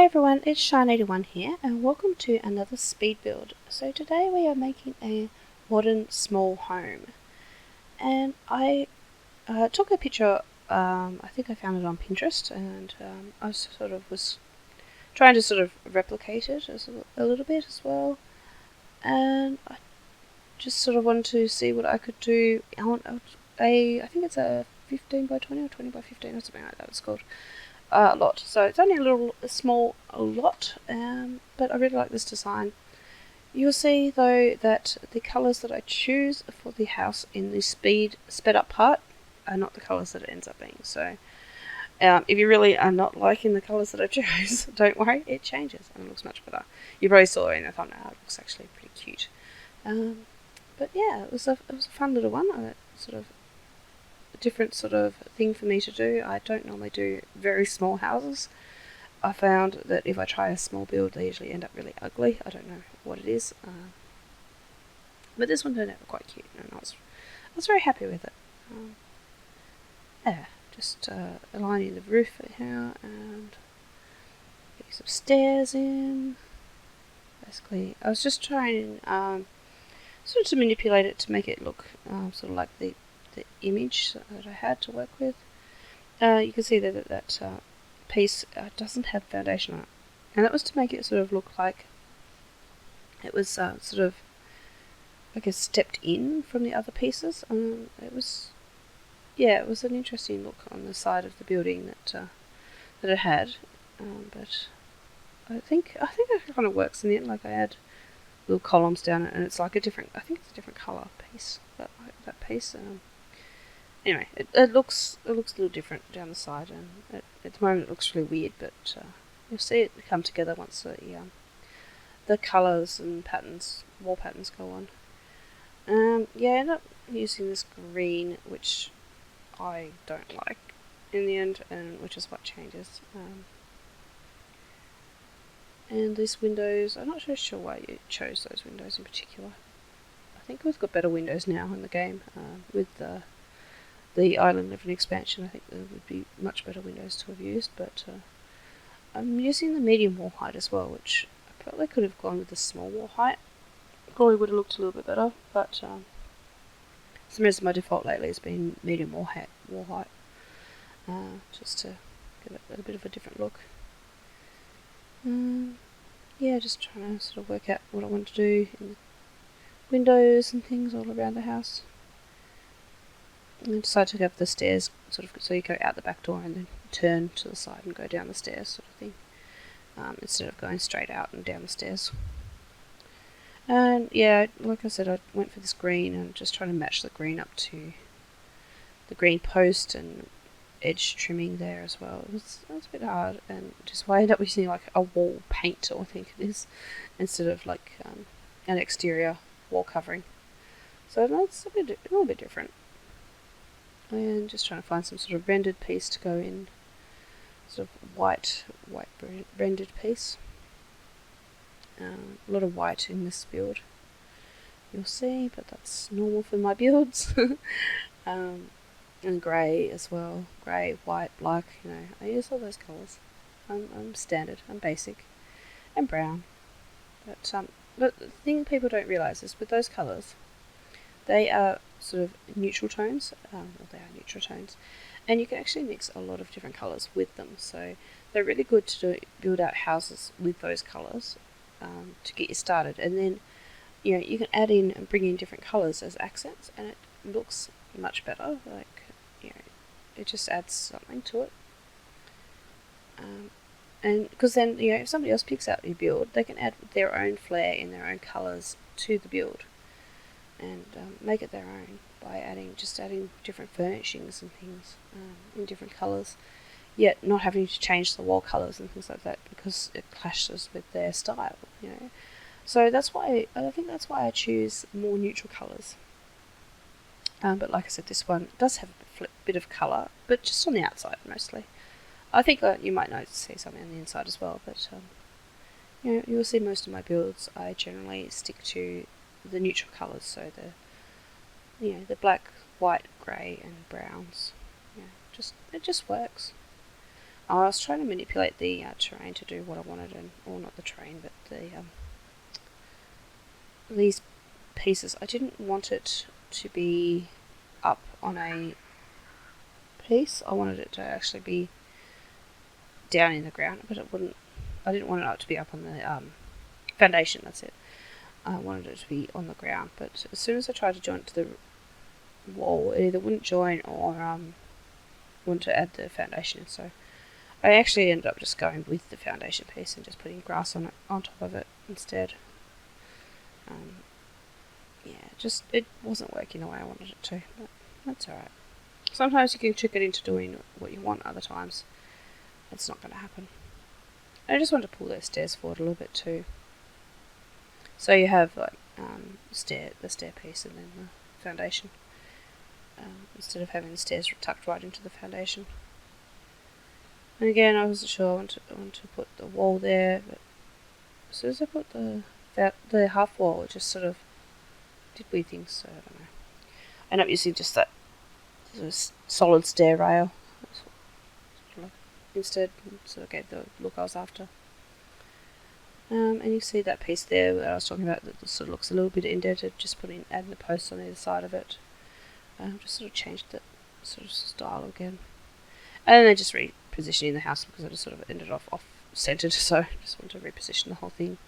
everyone, it's Shine81 here and welcome to another speed build. So today we are making a modern small home, and I took a picture, I think I found it on Pinterest, and I was trying to sort of replicate it as a little bit as well, and I just sort of wanted to see what I could do. I think it's a 15 by 20 or 20 by 15 or something like that it's called. Lot. So it's only a small lot, but I really like this design. You'll see though that the colours that I choose for the house in the sped up part are not the colours that it ends up being. So if you really are not liking the colours that I choose, don't worry, it changes and it looks much better. You probably saw it in the thumbnail. It looks actually pretty cute. But yeah, it was a fun little one. Sort of different sort of thing for me to do. I don't normally do very small houses. I found that if I try a small build, they usually end up really ugly. I don't know what it is, but this one turned out quite cute, and I was very happy with it. Yeah, just aligning the roof here and getting some stairs in. Basically, I was just trying sort of to manipulate it to make it look sort of like the image that I had to work with. You can see that piece doesn't have foundation on it, and that was to make it sort of look like it was sort of, I guess, stepped in from the other pieces. It was an interesting look on the side of the building that it had, but I think it kind of works in the end. Like I add little columns down it, and it's like I think it's a different color piece. That piece. Anyway, it looks a little different down the side, and at the moment it looks really weird, but you'll see it come together once the colours and wall patterns go on. I end up using this green, which I don't like in the end, and which is what changes. And these windows, I'm not sure why you chose those windows in particular. I think we've got better windows now in the game with the Island Living expansion. I think there would be much better windows to have used, but I'm using the medium wall height as well, which I probably could have gone with the small wall height. Probably would have looked a little bit better, but for some reason my default lately has been medium wall height, just to give it a bit of a different look. Just trying to sort of work out what I want to do in the windows and things all around the house. And I decided to go up the stairs, sort of, so you go out the back door and then turn to the side and go down the stairs, sort of thing, instead of going straight out and down the stairs. And yeah, like I said, I went for this green and just trying to match the green up to the green post and edge trimming there as well. It was a bit hard, and just why I ended up using like a wall paint, or I think it is, instead of like an exterior wall covering. So that's a little bit different. And just trying to find some sort of rendered piece to go in, sort of white rendered piece. A lot of white in this build, you'll see, but that's normal for my builds. And grey as well, grey, white, black. I use all those colours. I'm standard, I'm basic, and brown. But the thing people don't realise is with those colours, they are sort of neutral tones, and you can actually mix a lot of different colours with them, so they're really good to build out houses with those colours to get you started, and then you can add in and bring in different colours as accents, and it looks much better. It just adds something to it, and because then if somebody else picks out your build, they can add their own flair in their own colours to the build and make it their own by adding different furnishings and things in different colours, yet not having to change the wall colours and things like that because it clashes with their style. So that's why I choose more neutral colours. But like I said, this one does have a bit of colour, but just on the outside mostly. I think you might see something on the inside as well, but you'll see most of my builds I generally stick to the neutral colours, so the black, white, grey and browns. It just works. I was trying to manipulate the terrain to do what I wanted, or not the terrain, but these pieces. I didn't want it to be up on a piece. I wanted it to actually be down in the ground, but it wouldn't. I didn't want it to be up on the foundation. That's it. I wanted it to be on the ground, but as soon as I tried to join it to the wall, it either wouldn't join or wanted to add the foundation. So I actually ended up just going with the foundation piece and just putting grass on top of it instead. Just it wasn't working the way I wanted it to, but that's alright. Sometimes you can trick it into doing what you want, other times it's not going to happen. I just want to pull those stairs forward a little bit too. So you have like the stair piece and then the foundation, instead of having the stairs tucked right into the foundation. And again, I wasn't sure I want to put the wall there, but as soon as I put the half wall, it just sort of did weird things. So I don't know. I ended up using just that solid stair rail instead, sort of gave the look I was after. And you see that piece there that I was talking about that sort of looks a little bit indented, just adding the posts on either side of it. Just sort of changed that sort of style again. And then just repositioning the house because I just sort of ended off centered, so I just want to reposition the whole thing.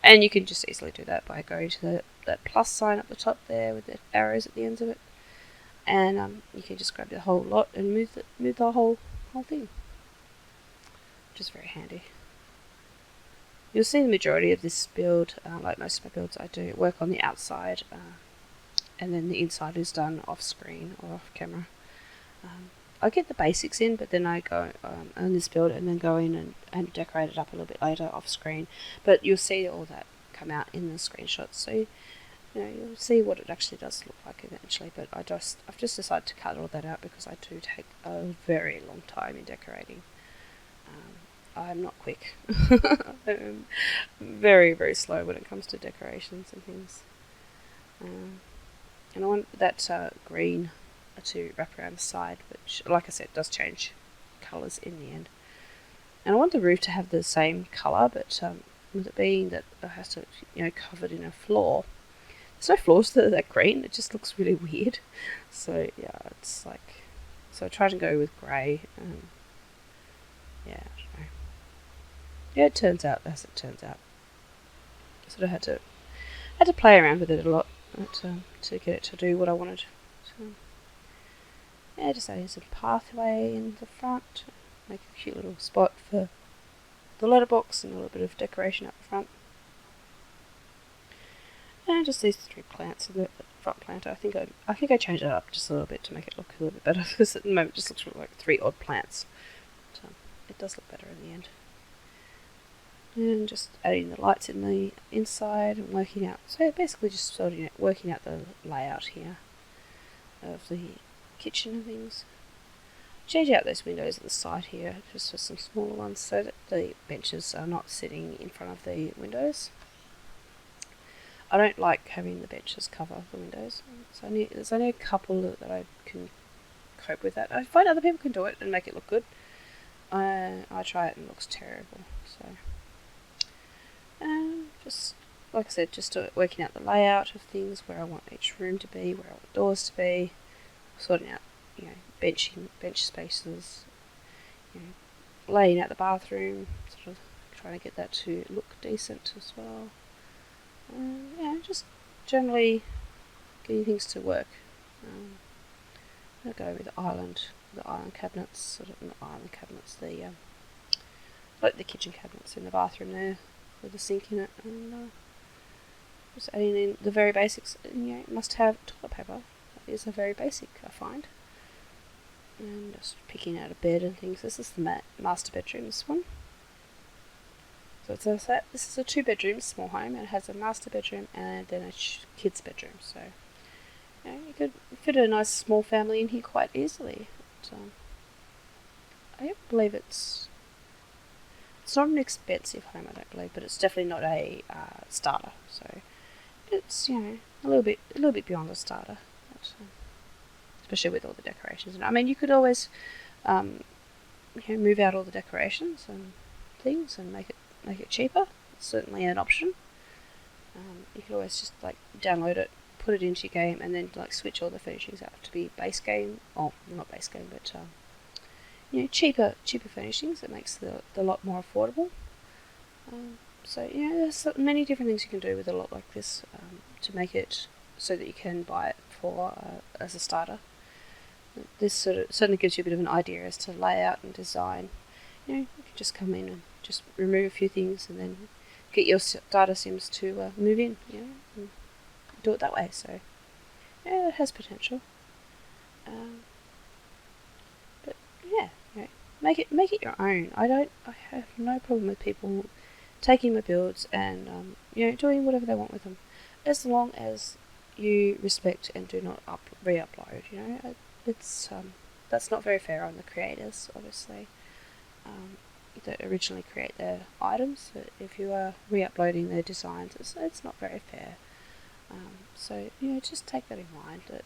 And you can just easily do that by going to that plus sign up the top there with the arrows at the ends of it. And you can just grab the whole lot and move the whole thing, which is very handy. You'll see the majority of this build, like most of my builds, I do work on the outside, and then the inside is done off screen or off camera. I get the basics in, but then I go on this build and then go in and decorate it up a little bit later off screen. But you'll see all that come out in the screenshots, so you'll see what it actually does look like eventually. But I've just decided to cut all that out because I do take a very long time in decorating. I'm not quick. I'm very, very slow when it comes to decorations and things. And I want that green to wrap around the side, which, like I said, does change colours in the end. And I want the roof to have the same colour, but with it being that it has to, covered in a floor, there's no floors that are that green. It just looks really weird. So yeah, it's like, so I tried to go with grey. Yeah, it turns out as it turns out. I sort of had to play around with it a lot to get it to do what I wanted. So, yeah, just adding some pathway in the front, make a cute little spot for the letterbox and a little bit of decoration up the front. And just these 3 plants in the front planter. I think I changed it up just a little bit to make it look a little bit better because at the moment it just looks like 3 odd plants. But, it does look better in the end. And just adding the lights in the inside and working out. So basically just sort of working out the layout here of the kitchen and things. Change out those windows at the side here just for some smaller ones so that the benches are not sitting in front of the windows. I don't like having the benches cover the windows. There's only a couple that I can cope with that. I find other people can do it and make it look good. I try it and it looks terrible. So. Just like I said, just working out the layout of things, where I want each room to be, where I want doors to be, sorting out, bench spaces, laying out the bathroom, sort of trying to get that to look decent as well. Just generally getting things to work. I'll go with the island cabinets, sort of not island cabinets, like the kitchen cabinets in the bathroom there, with the sink in it, and just adding in the very basics. Must have toilet paper. That is a very basic, I find. And just picking out a bed and things. This is the master bedroom, this one. So this is a 2-bedroom small home, and it has a master bedroom and then a kid's bedroom. So you could fit a nice small family in here quite easily. But, I don't believe it's not an expensive home, I don't believe, but it's definitely not a starter. So it's a little bit beyond a starter, but, especially with all the decorations. And I mean, you could always move out all the decorations and things and make it cheaper. It's certainly an option. You can always just like download it, put it into your game, and then like switch all the furnishings out to be base game, or not base game, but cheaper furnishings. It makes the lot more affordable. So there's many different things you can do with a lot like this to make it so that you can buy it for as a starter. This certainly gives you a bit of an idea as to layout and design. You can just come in and just remove a few things and then get your data sims to move in, and do it that way. So it has potential. But make it your own. I have no problem with people taking my builds and doing whatever they want with them, as long as you respect and do not re-upload. It's that's not very fair on the creators, obviously, that originally create their items. But if you are re-uploading their designs, it's not very fair. So just take that in mind. That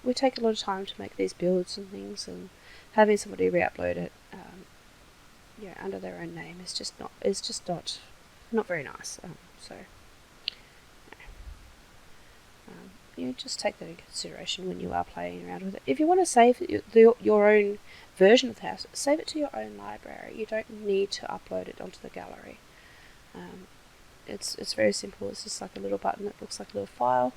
we take a lot of time to make these builds and things, and having somebody re-upload it under their own name is just not very nice. Just take that into consideration when you are playing around with it. If you want to save your own version of the house, save it to your own library. You don't need to upload it onto the gallery. It's very simple. It's just like a little button that looks like a little file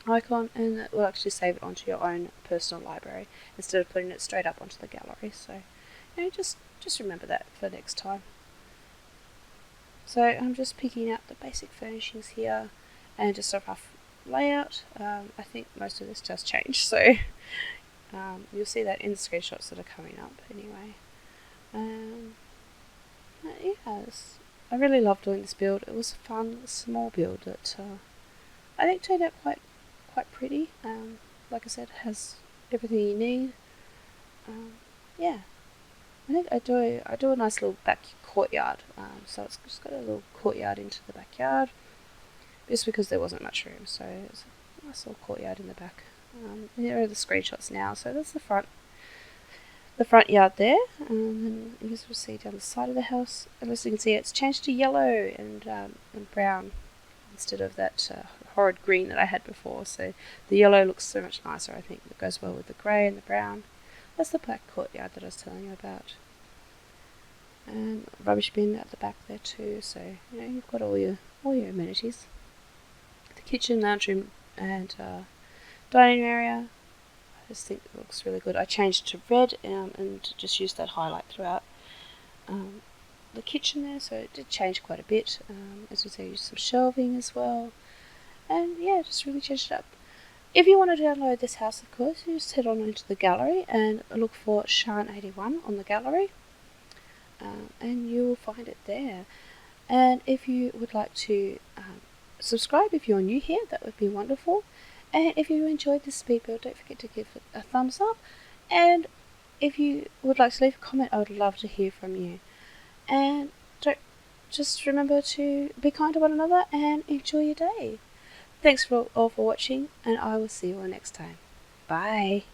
icon, and it will actually save it onto your own personal library instead of putting it straight up onto the gallery. So just remember that for next time. So I'm just picking out the basic furnishings here and just a rough layout. I think most of this does change, so you'll see that in the screenshots that are coming up anyway. I really love doing this build. It was a fun, small build that I think turned out quite pretty. Like I said, it has everything you need. I think I do a nice little back courtyard. So it's just got a little courtyard into the backyard, just because there wasn't much room. So it's a nice little courtyard in the back. Here are the screenshots now. So that's the front yard there, and you guys will see down the side of the house. And as you can see, it's changed to yellow and brown instead of that horrid green that I had before. So the yellow looks so much nicer. I think it goes well with the grey and the brown. That's the black courtyard that I was telling you about. And rubbish bin at the back there too. So you've got all your amenities. The kitchen, lounge room, and dining area. I just think it looks really good. I changed to red and just used that highlight throughout the kitchen there, so it did change quite a bit. As you see, I used some shelving as well, and just really changed it up. If you want to download this house, of course, you just head on into the gallery and look for Shan81 on the gallery, and you will find it there. And if you would like to subscribe if you're new here, that would be wonderful. And if you enjoyed this speed build, don't forget to give it a thumbs up. And if you would like to leave a comment, I would love to hear from you. And just remember to be kind to one another and enjoy your day. Thanks all for watching, and I will see you all next time. Bye.